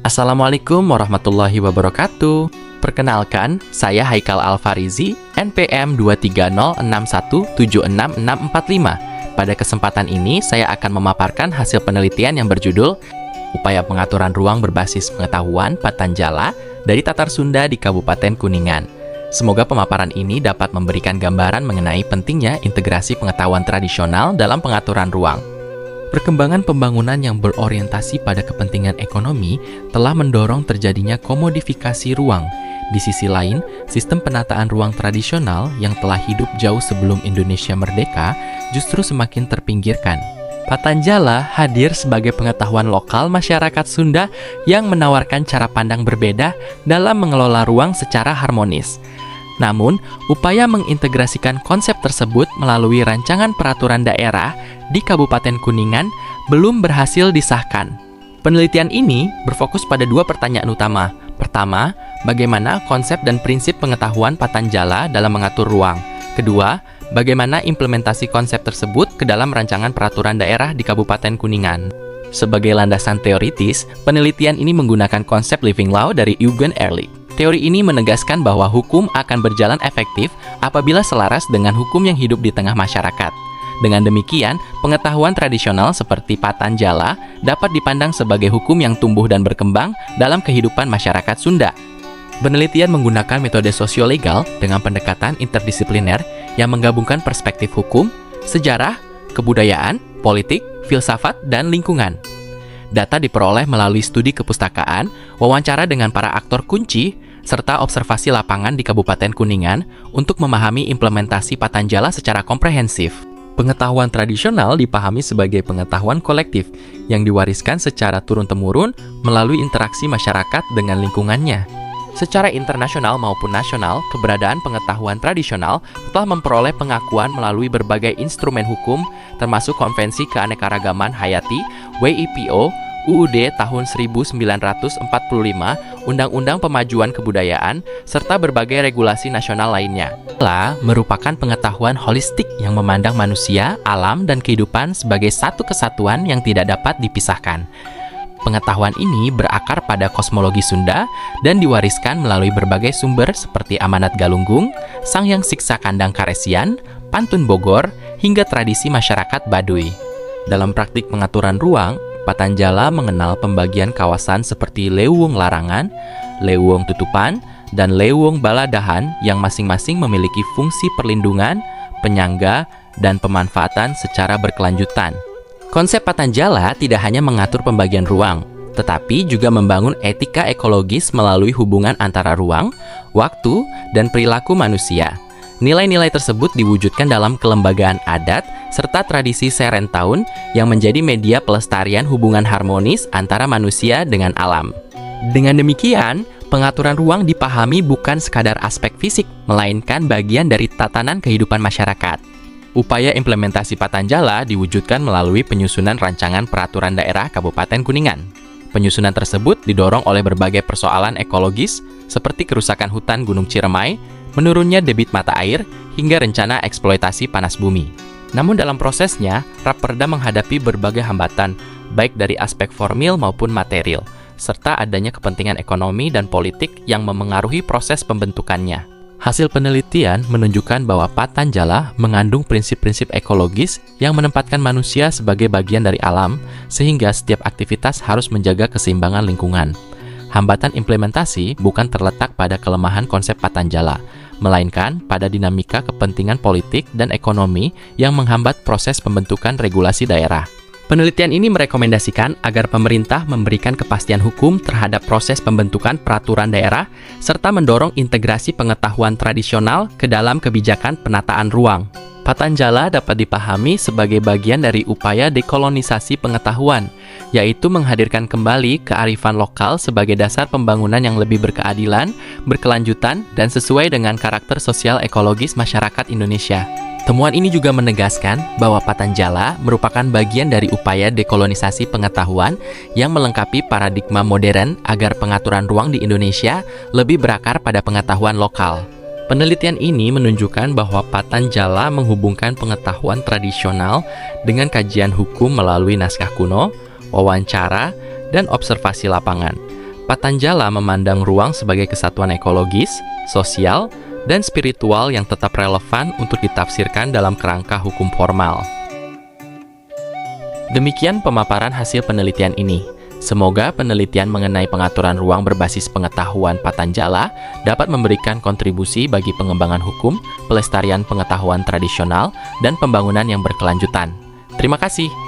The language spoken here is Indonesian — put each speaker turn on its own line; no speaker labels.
Assalamualaikum warahmatullahi wabarakatuh. Perkenalkan, saya Haikal Alfarizi, NPM 23061766645. Pada kesempatan ini, saya akan memaparkan hasil penelitian yang berjudul Upaya Pengaturan Ruang Berbasis Pengetahuan Patanjala dari Tatar Sunda di Kabupaten Kuningan. Semoga pemaparan ini dapat memberikan gambaran mengenai pentingnya integrasi pengetahuan tradisional dalam pengaturan ruang. Perkembangan pembangunan yang berorientasi pada kepentingan ekonomi telah mendorong terjadinya komodifikasi ruang. Di sisi lain, sistem penataan ruang tradisional yang telah hidup jauh sebelum Indonesia merdeka justru semakin terpinggirkan. Patanjala hadir sebagai pengetahuan lokal masyarakat Sunda yang menawarkan cara pandang berbeda dalam mengelola ruang secara harmonis. Namun, upaya mengintegrasikan konsep tersebut melalui rancangan peraturan daerah di Kabupaten Kuningan belum berhasil disahkan. Penelitian ini berfokus pada dua pertanyaan utama. Pertama, bagaimana konsep dan prinsip pengetahuan Patanjala dalam mengatur ruang. Kedua, bagaimana implementasi konsep tersebut ke dalam rancangan peraturan daerah di Kabupaten Kuningan. Sebagai landasan teoritis, penelitian ini menggunakan konsep living law dari Eugen Ehrlich. Teori ini menegaskan bahwa hukum akan berjalan efektif apabila selaras dengan hukum yang hidup di tengah masyarakat. Dengan demikian, pengetahuan tradisional seperti Patanjala dapat dipandang sebagai hukum yang tumbuh dan berkembang dalam kehidupan masyarakat Sunda. Penelitian menggunakan metode sosiolegal dengan pendekatan interdisipliner yang menggabungkan perspektif hukum, sejarah, kebudayaan, politik, filsafat, dan lingkungan. Data diperoleh melalui studi kepustakaan, wawancara dengan para aktor kunci, serta observasi lapangan di Kabupaten Kuningan untuk memahami implementasi Patanjala secara komprehensif. Pengetahuan tradisional dipahami sebagai pengetahuan kolektif yang diwariskan secara turun-temurun melalui interaksi masyarakat dengan lingkungannya. Secara internasional maupun nasional, keberadaan pengetahuan tradisional telah memperoleh pengakuan melalui berbagai instrumen hukum, termasuk Konvensi Keanekaragaman Hayati, WIPO, UUD tahun 1945, Undang-Undang Pemajuan Kebudayaan, serta berbagai regulasi nasional lainnya. Merupakan pengetahuan holistik yang memandang manusia, alam, dan kehidupan sebagai satu kesatuan yang tidak dapat dipisahkan. Pengetahuan ini berakar pada kosmologi Sunda dan diwariskan melalui berbagai sumber seperti Amanat Galunggung, Sangyang Siksa Kandang Karesian, Pantun Bogor, hingga tradisi masyarakat Baduy. Dalam praktik pengaturan ruang, Patanjala mengenal pembagian kawasan seperti Leuweung Larangan, Leuweung Tutupan, dan Leuweung Baladahan yang masing-masing memiliki fungsi perlindungan, penyangga, dan pemanfaatan secara berkelanjutan. Konsep Patanjala tidak hanya mengatur pembagian ruang, tetapi juga membangun etika ekologis melalui hubungan antara ruang, waktu, dan perilaku manusia. Nilai-nilai tersebut diwujudkan dalam kelembagaan adat serta tradisi Serentaun yang menjadi media pelestarian hubungan harmonis antara manusia dengan alam. Dengan demikian, pengaturan ruang dipahami bukan sekadar aspek fisik, melainkan bagian dari tatanan kehidupan masyarakat. Upaya implementasi Patanjala diwujudkan melalui penyusunan rancangan peraturan daerah Kabupaten Kuningan. Penyusunan tersebut didorong oleh berbagai persoalan ekologis seperti kerusakan hutan Gunung Ciremai, menurunnya debit mata air, hingga rencana eksploitasi panas bumi. Namun dalam prosesnya, Raperda menghadapi berbagai hambatan, baik dari aspek formil maupun material, serta adanya kepentingan ekonomi dan politik yang memengaruhi proses pembentukannya. Hasil penelitian menunjukkan bahwa Patanjala mengandung prinsip-prinsip ekologis yang menempatkan manusia sebagai bagian dari alam, sehingga setiap aktivitas harus menjaga keseimbangan lingkungan. Hambatan implementasi bukan terletak pada kelemahan konsep Patanjala, melainkan pada dinamika kepentingan politik dan ekonomi yang menghambat proses pembentukan regulasi daerah. Penelitian ini merekomendasikan agar pemerintah memberikan kepastian hukum terhadap proses pembentukan peraturan daerah, serta mendorong integrasi pengetahuan tradisional ke dalam kebijakan penataan ruang. Patanjala dapat dipahami sebagai bagian dari upaya dekolonisasi pengetahuan, yaitu menghadirkan kembali kearifan lokal sebagai dasar pembangunan yang lebih berkeadilan, berkelanjutan, dan sesuai dengan karakter sosial ekologis masyarakat Indonesia. Temuan ini juga menegaskan bahwa Patanjala merupakan bagian dari upaya dekolonisasi pengetahuan yang melengkapi paradigma modern agar pengaturan ruang di Indonesia lebih berakar pada pengetahuan lokal. Penelitian ini menunjukkan bahwa Patanjala menghubungkan pengetahuan tradisional dengan kajian hukum melalui naskah kuno, wawancara, dan observasi lapangan. Patanjala memandang ruang sebagai kesatuan ekologis, sosial, dan spiritual yang tetap relevan untuk ditafsirkan dalam kerangka hukum formal. Demikian pemaparan hasil penelitian ini. Semoga penelitian mengenai pengaturan ruang berbasis pengetahuan Patanjala dapat memberikan kontribusi bagi pengembangan hukum, pelestarian pengetahuan tradisional, dan pembangunan yang berkelanjutan. Terima kasih.